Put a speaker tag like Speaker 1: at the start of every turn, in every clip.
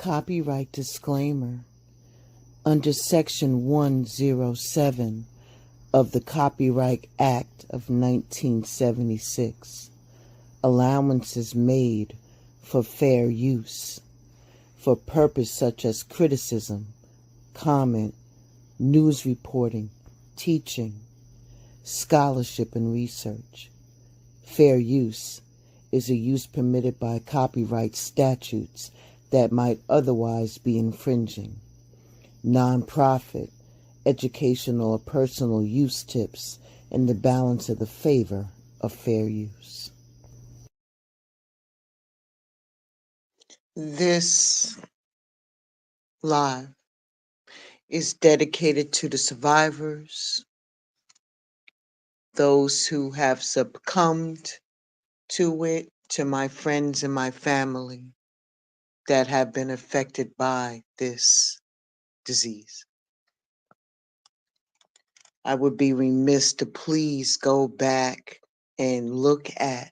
Speaker 1: Copyright disclaimer. Under Section 107 of the Copyright Act of 1976, allowances made for fair use for purpose such as criticism, comment, news reporting, teaching, scholarship, and research. Fair use is a use permitted by copyright statutes that might otherwise be infringing. Non-profit, educational, or personal use tips in the balance of the favor of fair use. This live is dedicated to the survivors, those who have succumbed to it, to my friends and my family that have been affected by this disease. I would be remiss to please go back and look at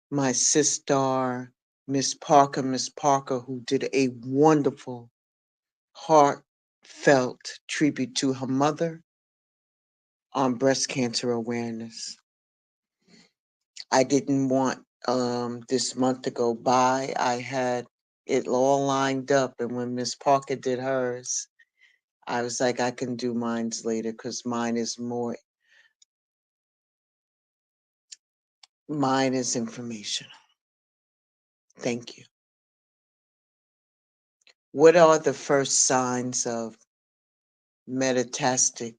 Speaker 1: my sister, Miss Parker, who did a wonderful, heartfelt tribute to her mother on breast cancer awareness. I didn't want this month to go by. I had it all lined up, and when Miss Parker did hers, I was like, I can do mine's later because mine is informational. Thank you. What are the first signs of metastatic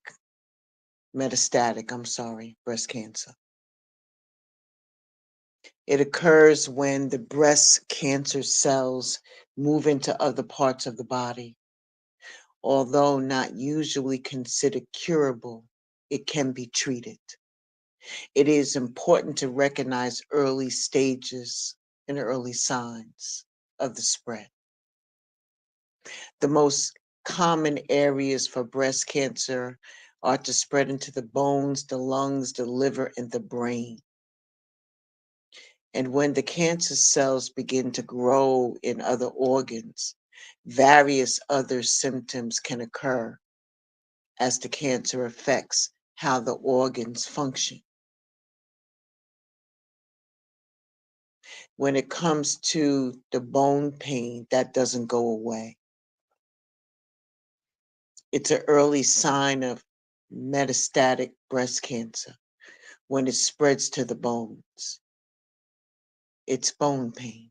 Speaker 1: breast cancer? It occurs when the breast cancer cells move into other parts of the body. Although not usually considered curable, it can be treated. It is important to recognize early stages and early signs of the spread. The most common areas for breast cancer are to spread into the bones, the lungs, the liver, and the brain. And when the cancer cells begin to grow in other organs, various other symptoms can occur as the cancer affects how the organs function. When it comes to the bone pain, that doesn't go away. It's an early sign of metastatic breast cancer when it spreads to the bones. It's bone pain.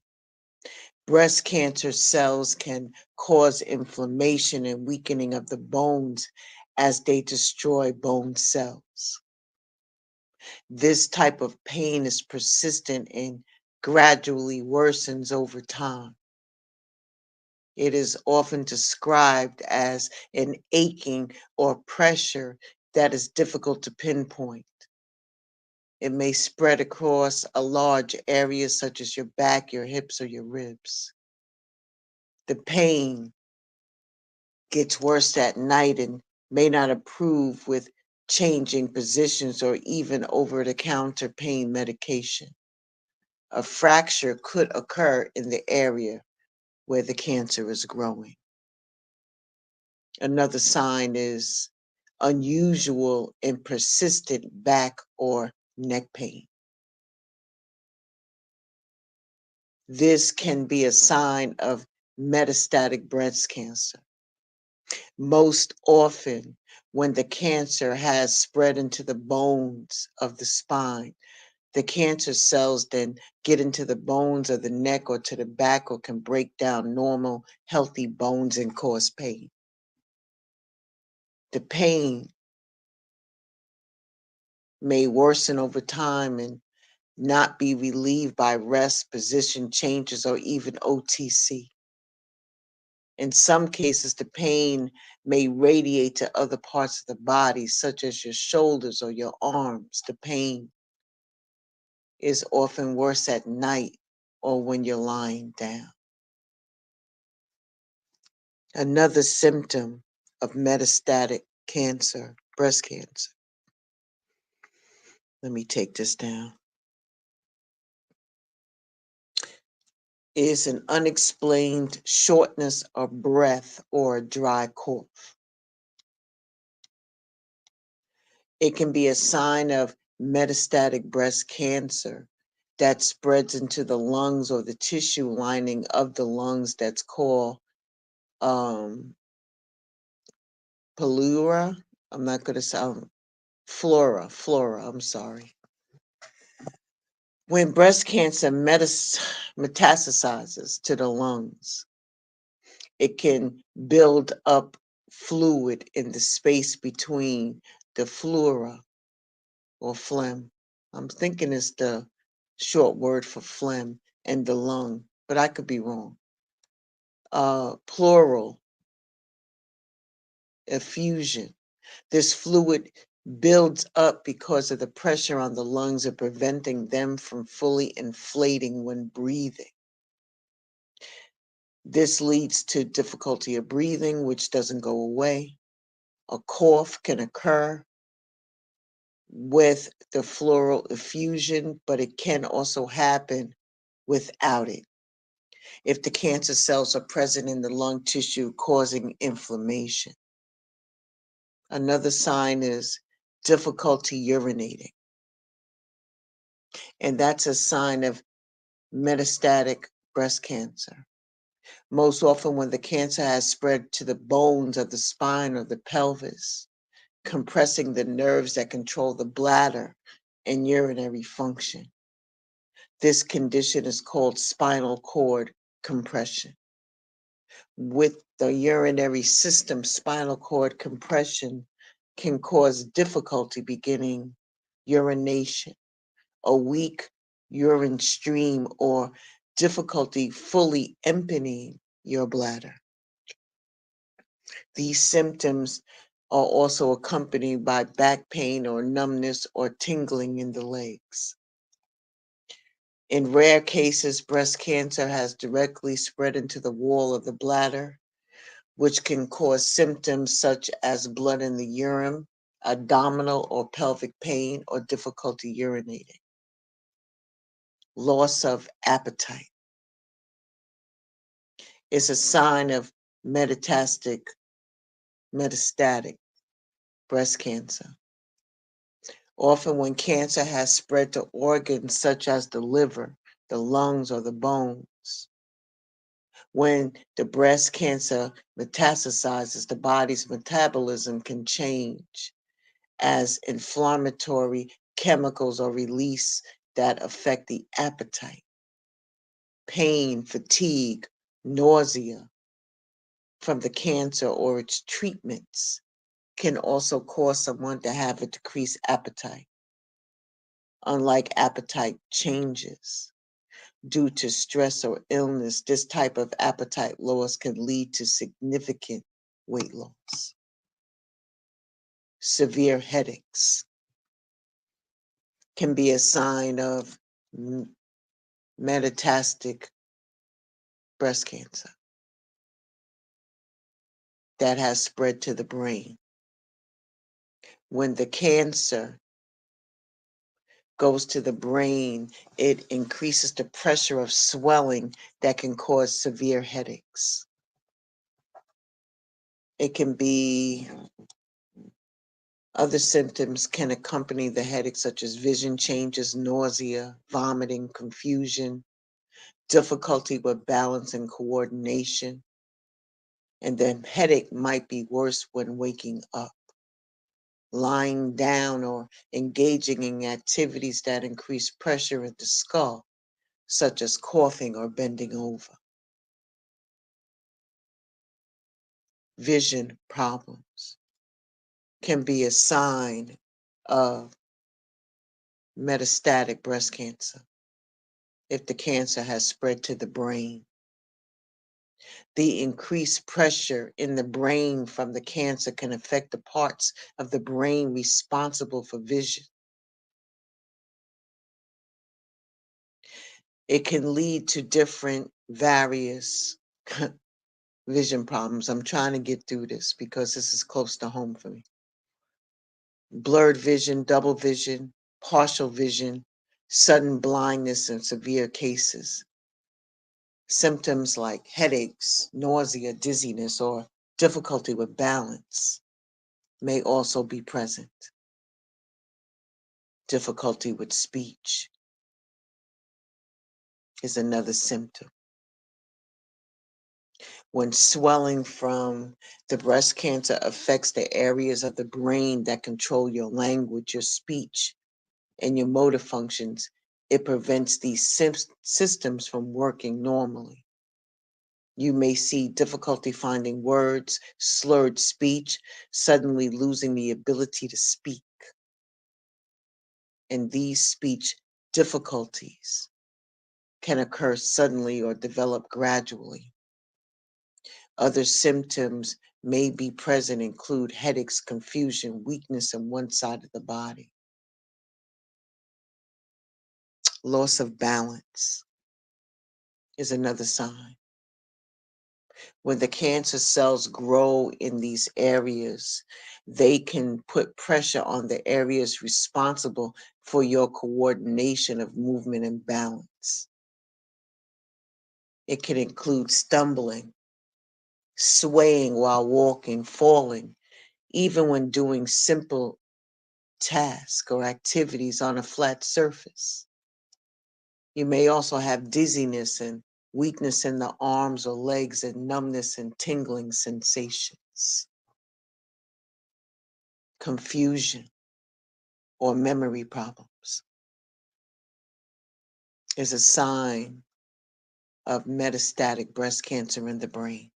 Speaker 1: Breast cancer cells can cause inflammation and weakening of the bones as they destroy bone cells. This type of pain is persistent and gradually worsens over time. It is often described as an aching or pressure that is difficult to pinpoint. It may spread across a large area such as your back, your hips, or your ribs. The pain gets worse at night and may not improve with changing positions or even over-the-counter pain medication. A fracture could occur in the area where the cancer is growing. Another sign is unusual and persistent back or neck pain. This can be a sign of metastatic breast cancer. Most often, when the cancer has spread into the bones of the spine, the cancer cells then get into the bones of the neck or to the back or can break down normal, healthy bones and cause pain. The pain may worsen over time and not be relieved by rest, position changes, or even OTC. In some cases, the pain may radiate to other parts of the body, such as your shoulders or your arms. The pain is often worse at night or when you're lying down. Another symptom of metastatic cancer, breast cancer. Let me take this down. is an unexplained shortness of breath or a dry cough. It can be a sign of metastatic breast cancer that spreads into the lungs or the tissue lining of the lungs that's called pleura. I'm not going to sound flora, I'm sorry. When breast cancer metastasizes to the lungs, it can build up fluid in the space between the pleura or phlegm. I'm thinking it's the short word for phlegm and the lung, but I could be wrong. Pleural effusion. This fluid builds up because of the pressure on the lungs and preventing them from fully inflating when breathing. This leads to difficulty of breathing, which doesn't go away. A cough can occur with the pleural effusion, but it can also happen without it if the cancer cells are present in the lung tissue causing inflammation. Another sign is difficulty urinating, and that's a sign of metastatic breast cancer. Most often when the cancer has spread to the bones of the spine or the pelvis, compressing the nerves that control the bladder and urinary function. This condition is called spinal cord compression. With the urinary system, spinal cord compression can cause difficulty beginning urination, a weak urine stream, or difficulty fully emptying your bladder. These symptoms are also accompanied by back pain or numbness or tingling in the legs. In rare cases, breast cancer has directly spread into the wall of the bladder, which can cause symptoms such as blood in the urine, abdominal or pelvic pain, or difficulty urinating. Loss of appetite is a sign of metastatic breast cancer. Often when cancer has spread to organs such as the liver, the lungs, or the bones. When the breast cancer metastasizes, the body's metabolism can change as inflammatory chemicals are released that affect the appetite. Pain, fatigue, nausea from the cancer or its treatments can also cause someone to have a decreased appetite. Unlike appetite changes due to stress or illness, this type of appetite loss can lead to significant weight loss. Severe headaches can be a sign of metastatic breast cancer that has spread to the brain. When the cancer goes to the brain, it increases the pressure of swelling that can cause severe headaches. It can be other symptoms can accompany the headache, such as vision changes, nausea, vomiting, confusion, difficulty with balance and coordination. And the headache might be worse when waking up, lying down, or engaging in activities that increase pressure in the skull, such as coughing or bending over. Vision problems can be a sign of metastatic breast cancer if the cancer has spread to the brain. The increased pressure in the brain from the cancer can affect the parts of the brain responsible for vision. It can lead to different various vision problems. I'm trying to get through this because this is close to home for me. Blurred vision, double vision, partial vision, sudden blindness in severe cases. Symptoms like headaches, nausea, dizziness, or difficulty with balance may also be present. Difficulty with speech is another symptom. When swelling from the breast cancer affects the areas of the brain that control your language, your speech, and your motor functions, it prevents these systems from working normally. You may see difficulty finding words, slurred speech, suddenly losing the ability to speak. And these speech difficulties can occur suddenly or develop gradually. Other symptoms may be present include headaches, confusion, weakness in one side of the body, loss of balance is another sign. When the cancer cells grow in these areas, they can put pressure on the areas responsible for your coordination of movement and balance. It can include stumbling, swaying while walking, falling, even when doing simple tasks or activities on a flat surface. You may also have dizziness and weakness in the arms or legs and numbness and tingling sensations. Confusion or memory problems is a sign of metastatic breast cancer in the brain.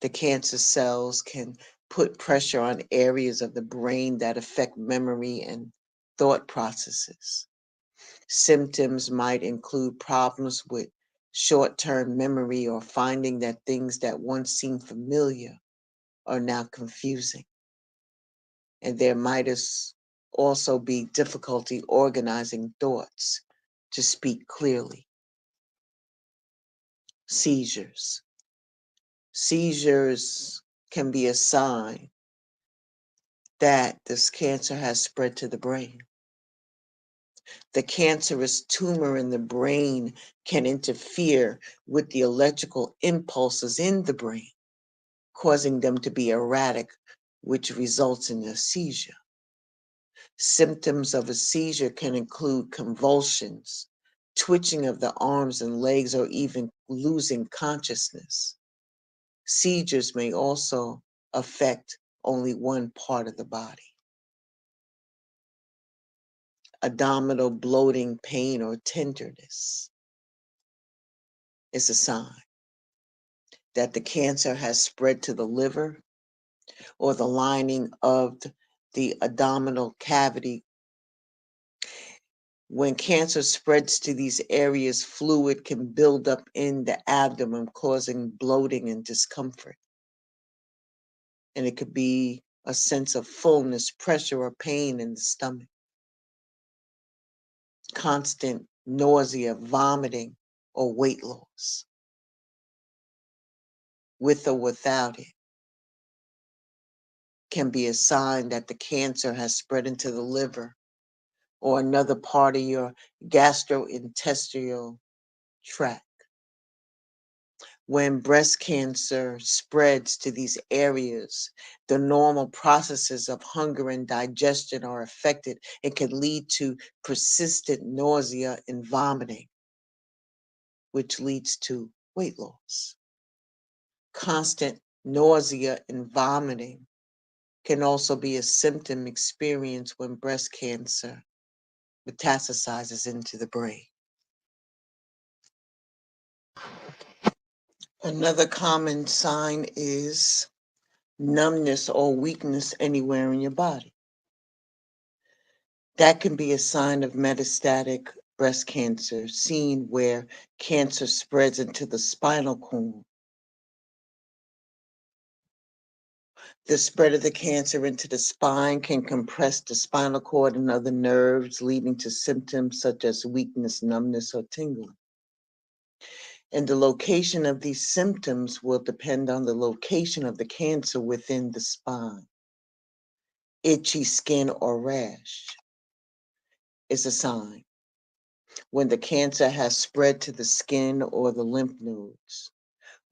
Speaker 1: The cancer cells can put pressure on areas of the brain that affect memory and thought processes. Symptoms might include problems with short-term memory or finding that things that once seemed familiar are now confusing. And there might also be difficulty organizing thoughts to speak clearly. Seizures. Seizures can be a sign that this cancer has spread to the brain. The cancerous tumor in the brain can interfere with the electrical impulses in the brain, causing them to be erratic, which results in a seizure. Symptoms of a seizure can include convulsions, twitching of the arms and legs, or even losing consciousness. Seizures may also affect only one part of the body. Abdominal bloating, pain, or tenderness is a sign that the cancer has spread to the liver or the lining of the abdominal cavity. When cancer spreads to these areas, fluid can build up in the abdomen, causing bloating and discomfort. And it could be a sense of fullness, pressure, or pain in the stomach. Constant nausea, vomiting, or weight loss, with or without it, can be a sign that the cancer has spread into the liver or another part of your gastrointestinal tract. When breast cancer spreads to these areas, the normal processes of hunger and digestion are affected. It can lead to persistent nausea and vomiting, which leads to weight loss. Constant nausea and vomiting can also be a symptom experienced when breast cancer metastasizes into the brain. Another common sign is numbness or weakness anywhere in your body. That can be a sign of metastatic breast cancer, seen where cancer spreads into the spinal cord. The spread of the cancer into the spine can compress the spinal cord and other nerves, leading to symptoms such as weakness, numbness, or tingling. And the location of these symptoms will depend on the location of the cancer within the spine. Itchy skin or rash is a sign. when the cancer has spread to the skin or the lymph nodes.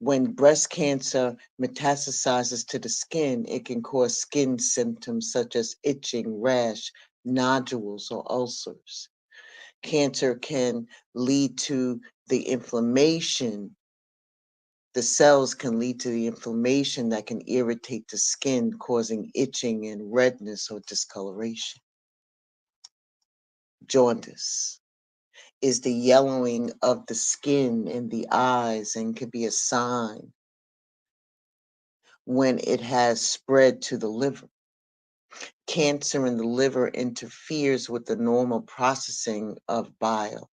Speaker 1: When breast cancer metastasizes to the skin, it can cause skin symptoms such as itching, rash, nodules, or ulcers. Cancer can lead to the inflammation. The cells can lead to the inflammation that can irritate the skin, causing itching and redness or discoloration. Jaundice is the yellowing of the skin and the eyes and can be a sign when it has spread to the liver. Cancer in the liver interferes with the normal processing of bile,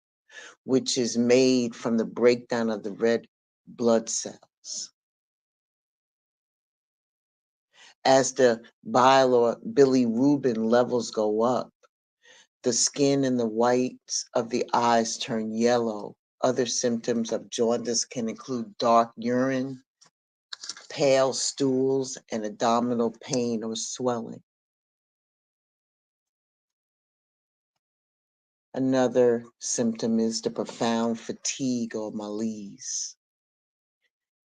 Speaker 1: which is made from the breakdown of the red blood cells. As the bile or bilirubin levels go up, the skin and the whites of the eyes turn yellow. Other symptoms of jaundice can include dark urine, pale stools, and abdominal pain or swelling. Another symptom is the profound fatigue or malaise.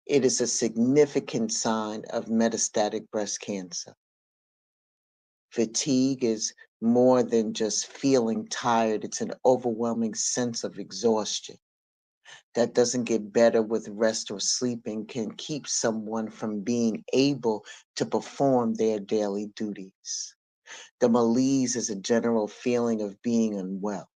Speaker 1: It is a significant sign of metastatic breast cancer. Fatigue is more than just feeling tired, it's an overwhelming sense of exhaustion that doesn't get better with rest or sleeping, can keep someone from being able to perform their daily duties. The malaise is a general feeling of being unwell.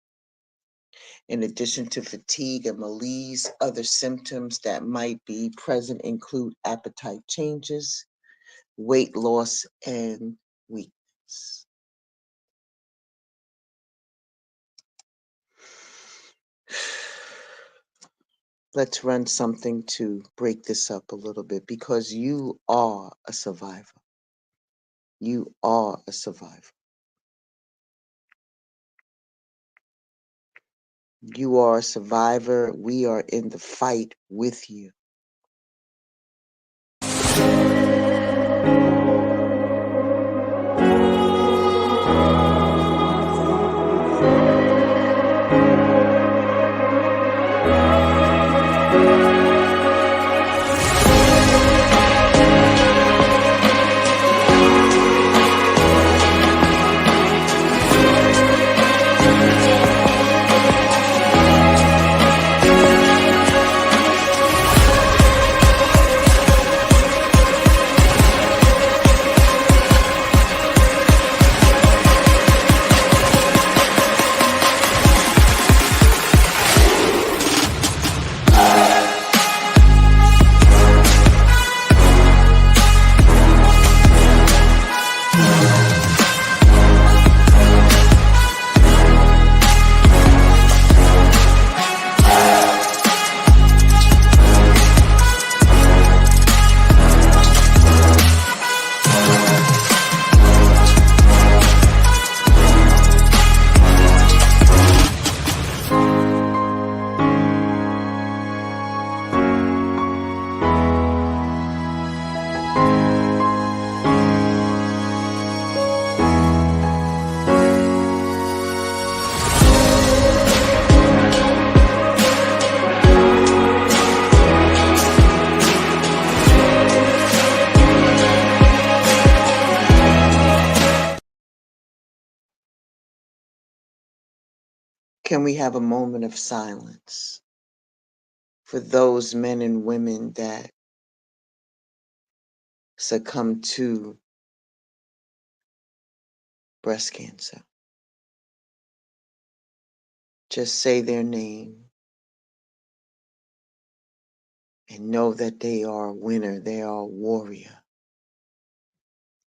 Speaker 1: In addition to fatigue and malaise, other symptoms that might be present include appetite changes, weight loss, and weakness. Let's run something to break this up a little bit because you are a survivor. You are a survivor. You are a survivor. We are in the fight with you. Can we have a moment of silence for those men and women that succumb to breast cancer? Just say their name and know that they are a winner. They are a warrior.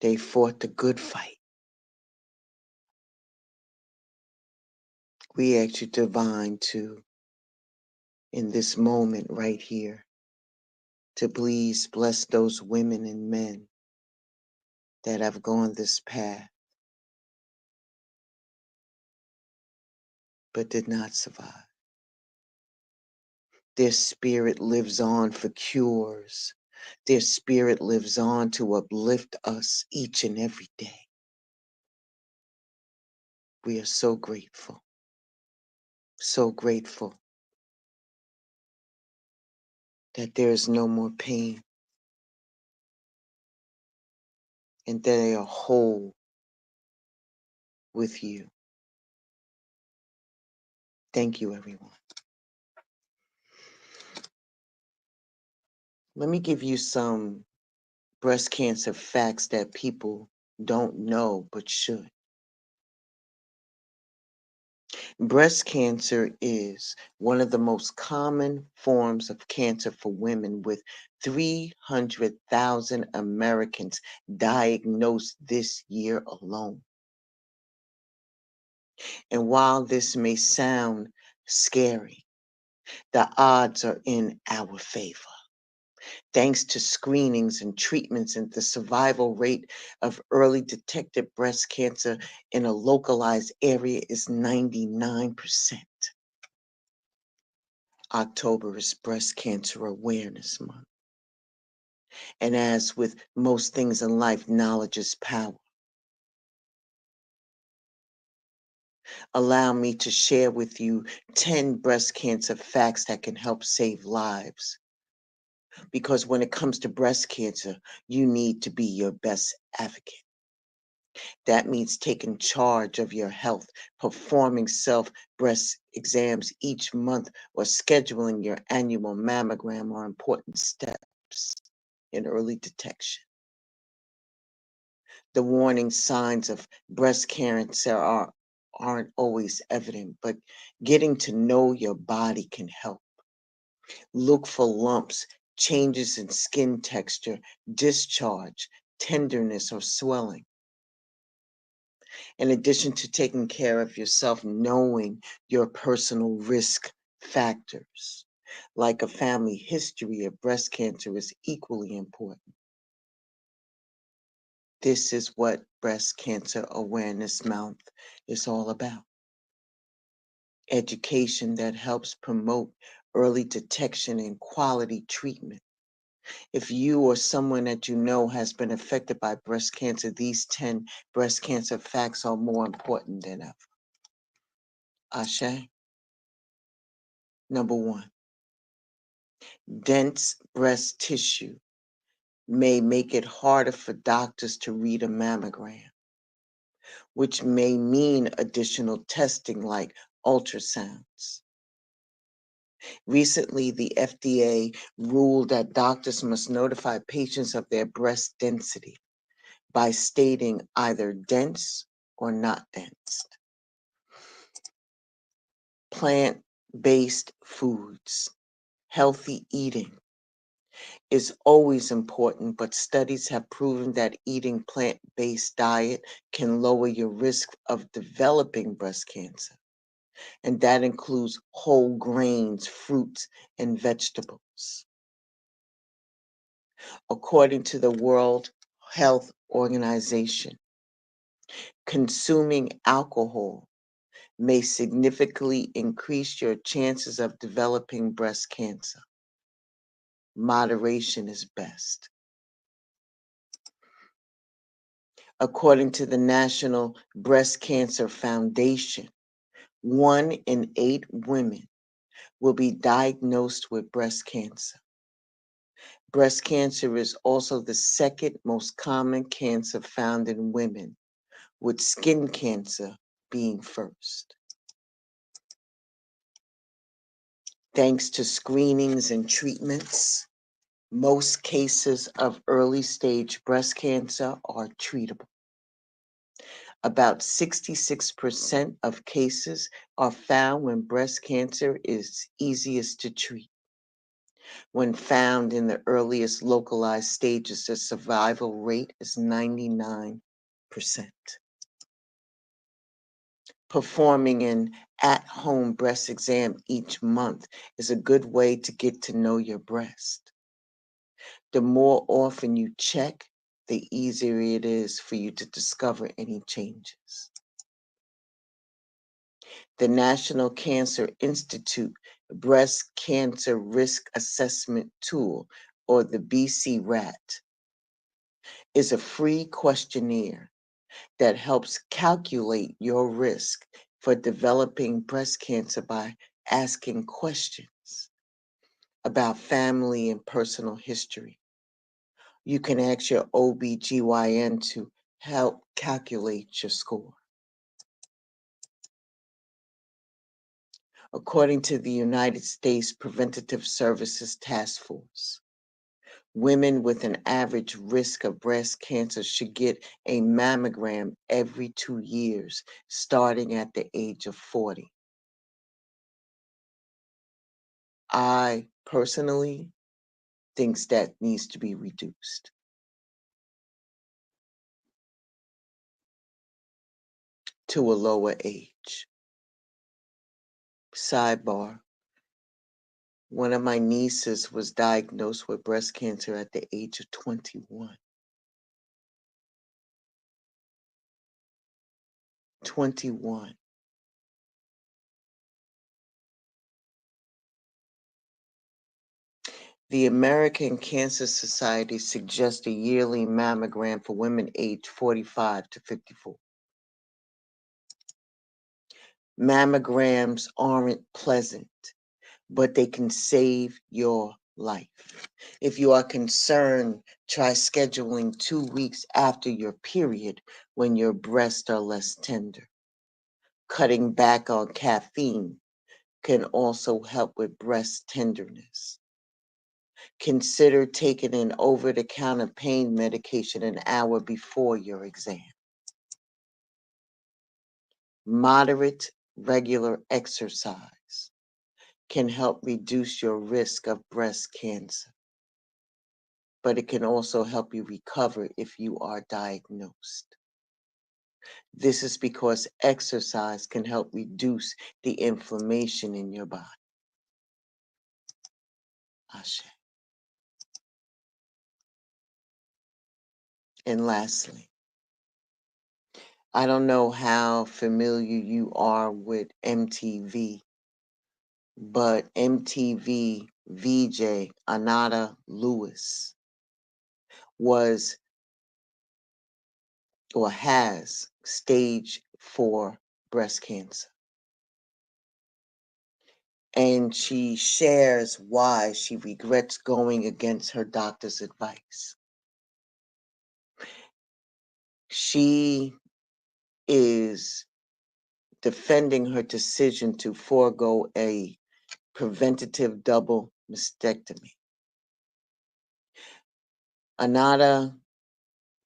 Speaker 1: They fought the good fight. We ask you, Divine, to, in this moment right here, to please bless those women and men that have gone this path but did not survive. Their spirit lives on for cures. Their spirit lives on to uplift us each and every day. We are so grateful. So grateful that there is no more pain and that they are whole with you. Thank you, everyone. Let me give you some breast cancer facts that people don't know but should. Breast cancer is one of the most common forms of cancer for women, with 300,000 Americans diagnosed this year alone. And while this may sound scary, the odds are in our favor. Thanks to screenings and treatments, and the survival rate of early detected breast cancer in a localized area is 99%. October is Breast Cancer Awareness Month. And as with most things in life, knowledge is power. Allow me to share with you 10 breast cancer facts that can help save lives. Because when it comes to breast cancer, you need to be your best advocate. That means taking charge of your health, performing self breast exams each month, or scheduling your annual mammogram are important steps in early detection. The warning signs of breast cancer aren't always evident, but getting to know your body can help. Look for lumps, changes in skin texture, discharge, tenderness, or swelling. In addition to taking care of yourself, knowing your personal risk factors, like a family history of breast cancer, is equally important. This is what Breast Cancer Awareness Month is all about. Education that helps promote early detection and quality treatment. If you or someone that you know has been affected by breast cancer, these 10 breast cancer facts are more important than ever. Ashe. Number 1, dense breast tissue may make it harder for doctors to read a mammogram, which may mean additional testing like ultrasounds. Recently, the FDA ruled that doctors must notify patients of their breast density by stating either dense or not dense. Plant-based foods, healthy eating is always important, but studies have proven that eating plant-based diet can lower your risk of developing breast cancer. And that includes whole grains, fruits, and vegetables. According to the World Health Organization, consuming alcohol may significantly increase your chances of developing breast cancer. Moderation is best. According to the National Breast Cancer Foundation, 1 in 8 women will be diagnosed with breast cancer. Breast cancer is also the second most common cancer found in women, with skin cancer being first. Thanks to screenings and treatments, most cases of early stage breast cancer are treatable. About 66% of cases are found when breast cancer is easiest to treat. When found in the earliest localized stages, the survival rate is 99%. Performing an at-home breast exam each month is a good way to get to know your breast. The more often you check, the easier it is for you to discover any changes. The National Cancer Institute Breast Cancer Risk Assessment Tool, or the BC-RAT, is a free questionnaire that helps calculate your risk for developing breast cancer by asking questions about family and personal history. You can ask your OBGYN to help calculate your score. According to the United States Preventative Services Task Force, women with an average risk of breast cancer should get a mammogram every 2 years, starting at the age of 40. I personally think that needs to be reduced to a lower age. Sidebar: one of my nieces was diagnosed with breast cancer at the age of 21. 21. The American Cancer Society suggests a yearly mammogram for women aged 45 to 54. Mammograms aren't pleasant, but they can save your life. If you are concerned, try scheduling 2 weeks after your period when your breasts are less tender. Cutting back on caffeine can also help with breast tenderness. Consider taking an over-the-counter pain medication an hour before your exam. Moderate, regular exercise can help reduce your risk of breast cancer, but it can also help you recover if you are diagnosed. This is because exercise can help reduce the inflammation in your body. Ashe. And lastly, I don't know how familiar you are with MTV, but MTV VJ Ananda Lewis was or has stage 4 breast cancer. And she shares why she regrets going against her doctor's advice. She is defending her decision to forego a preventative double mastectomy. Ananda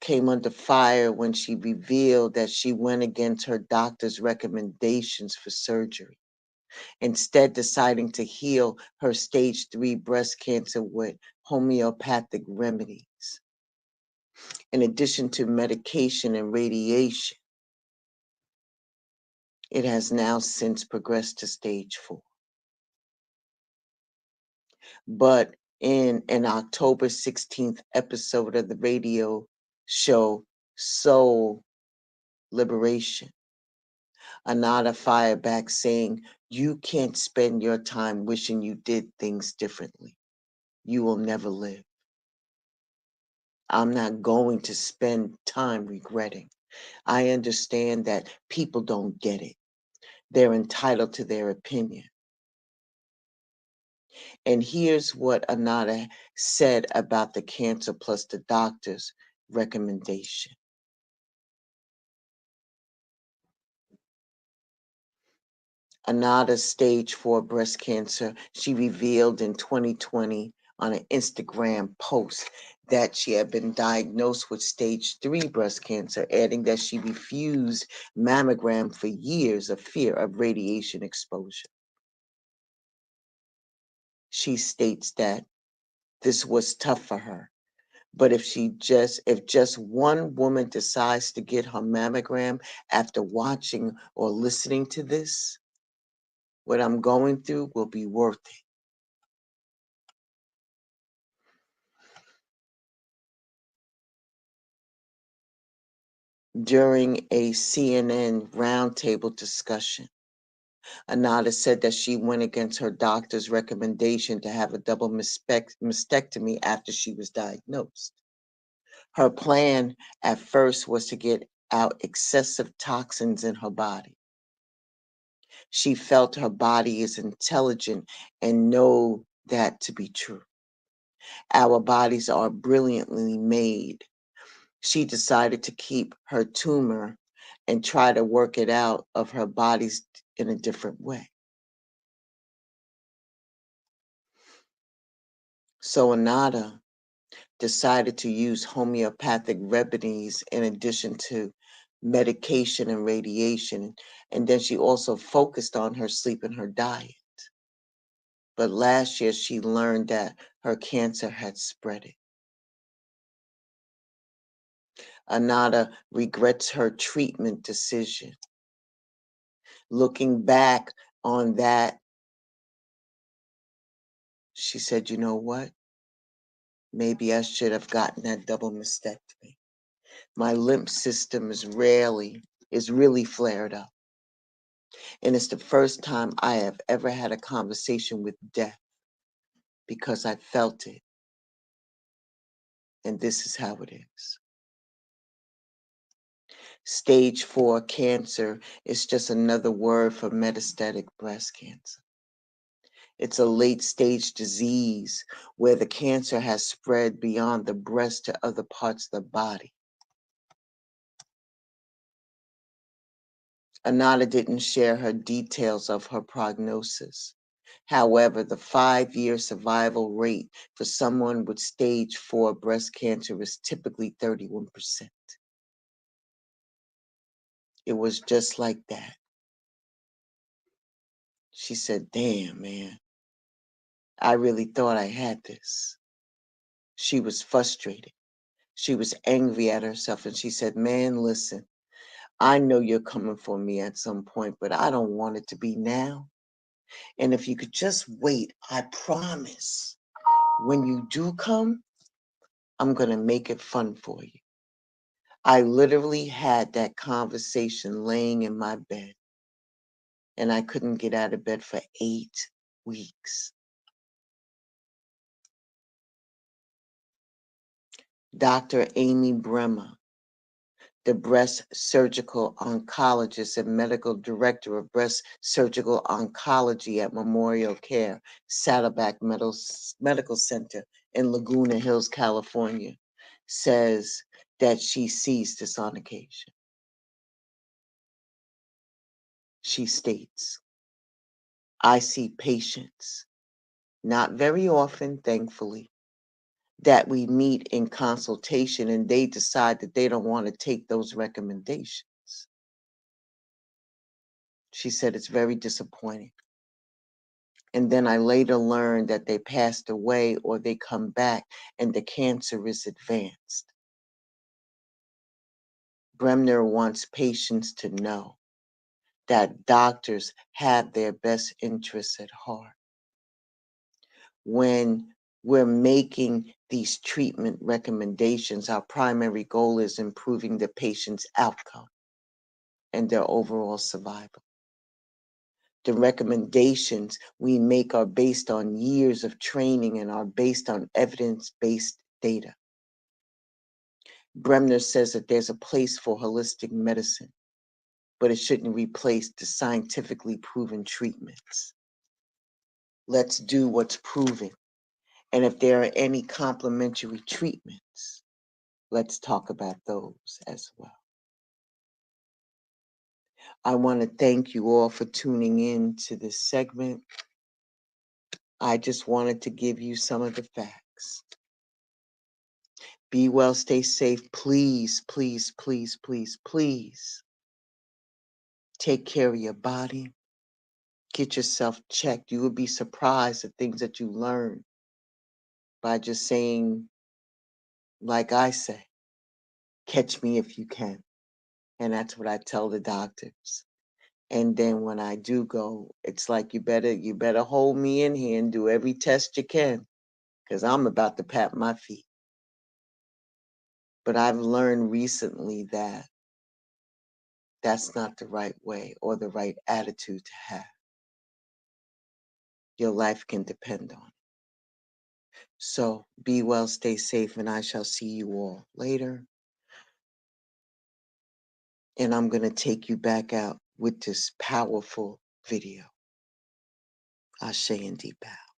Speaker 1: came under fire when she revealed that she went against her doctor's recommendations for surgery, instead deciding to heal her stage 3 breast cancer with homeopathic remedies. In addition to medication and radiation, it has now since progressed to stage 4. But in an October 16th episode of the radio show Soul Liberation, Ananda fired back saying, "You can't spend your time wishing you did things differently. You will never live. I'm not going to spend time regretting. I understand that people don't get it. They're entitled to their opinion." And here's what Ananda said about the cancer plus the doctor's recommendation. Ananda's stage 4 breast cancer, she revealed in 2020 on an Instagram post that she had been diagnosed with stage 3 breast cancer, adding that she refused mammogram for years of fear of radiation exposure. She states that this was tough for her, but if just one woman decides to get her mammogram after watching or listening to this, what I'm going through will be worth it. During a CNN roundtable discussion, Ananda said that she went against her doctor's recommendation to have a double mastectomy after she was diagnosed. Her plan at first was to get out excessive toxins in her body. She felt her body is intelligent and know that to be true. Our bodies are brilliantly made. She decided to keep her tumor and try to work it out of her bodies in a different way. So Ananda decided to use homeopathic remedies in addition to medication and radiation. And then she also focused on her sleep and her diet. But last year she learned that her cancer had spread it. Ananda regrets her treatment decision. Looking back on that, she said, you know what? Maybe I should have gotten that double mastectomy. My lymph system is really flared up. And it's the first time I have ever had a conversation with death because I felt it. And this is how it is. Stage 4 cancer is just another word for metastatic breast cancer. It's a late stage disease where the cancer has spread beyond the breast to other parts of the body. Ananda didn't share her details of her prognosis. However, the 5-year survival rate for someone with stage 4 breast cancer is typically 31%. It was just like that. She said, damn, man, I really thought I had this. She was frustrated. She was angry at herself. And she said, man, listen, I know you're coming for me at some point, but I don't want it to be now. And if you could just wait, I promise, when you do come, I'm going to make it fun for you. I literally had that conversation laying in my bed, and I couldn't get out of bed for 8 weeks. Dr. Amy Bremer, the breast surgical oncologist and medical director of breast surgical oncology at Memorial Care Saddleback Medical Center in Laguna Hills, California, says that she sees this on occasion. She states, I see patients, not very often, thankfully, that we meet in consultation and they decide that they don't want to take those recommendations. She said it's very disappointing. And then I later learned that they passed away or they come back and the cancer is advanced. Bremner wants patients to know that doctors have their best interests at heart. When we're making these treatment recommendations, our primary goal is improving the patient's outcome and their overall survival. The recommendations we make are based on years of training and are based on evidence-based data. Bremner says that there's a place for holistic medicine, but it shouldn't replace the scientifically proven treatments. Let's do what's proven. And if there are any complementary treatments, let's talk about those as well. I want to thank you all for tuning in to this segment. I just wanted to give you some of the facts. Be well, stay safe. Please, please, please, please, please take care of your body. Get yourself checked. You will be surprised at things that you learn by just saying, like I say, catch me if you can. And that's what I tell the doctors. And then when I do go, it's like you better hold me in here and do every test you can, because I'm about to pat my feet. But I've learned recently that that's not the right way or the right attitude to have. Your life can depend on it. So be well, stay safe, and I shall see you all later. And I'm going to take you back out with this powerful video. Ashe and Deepak.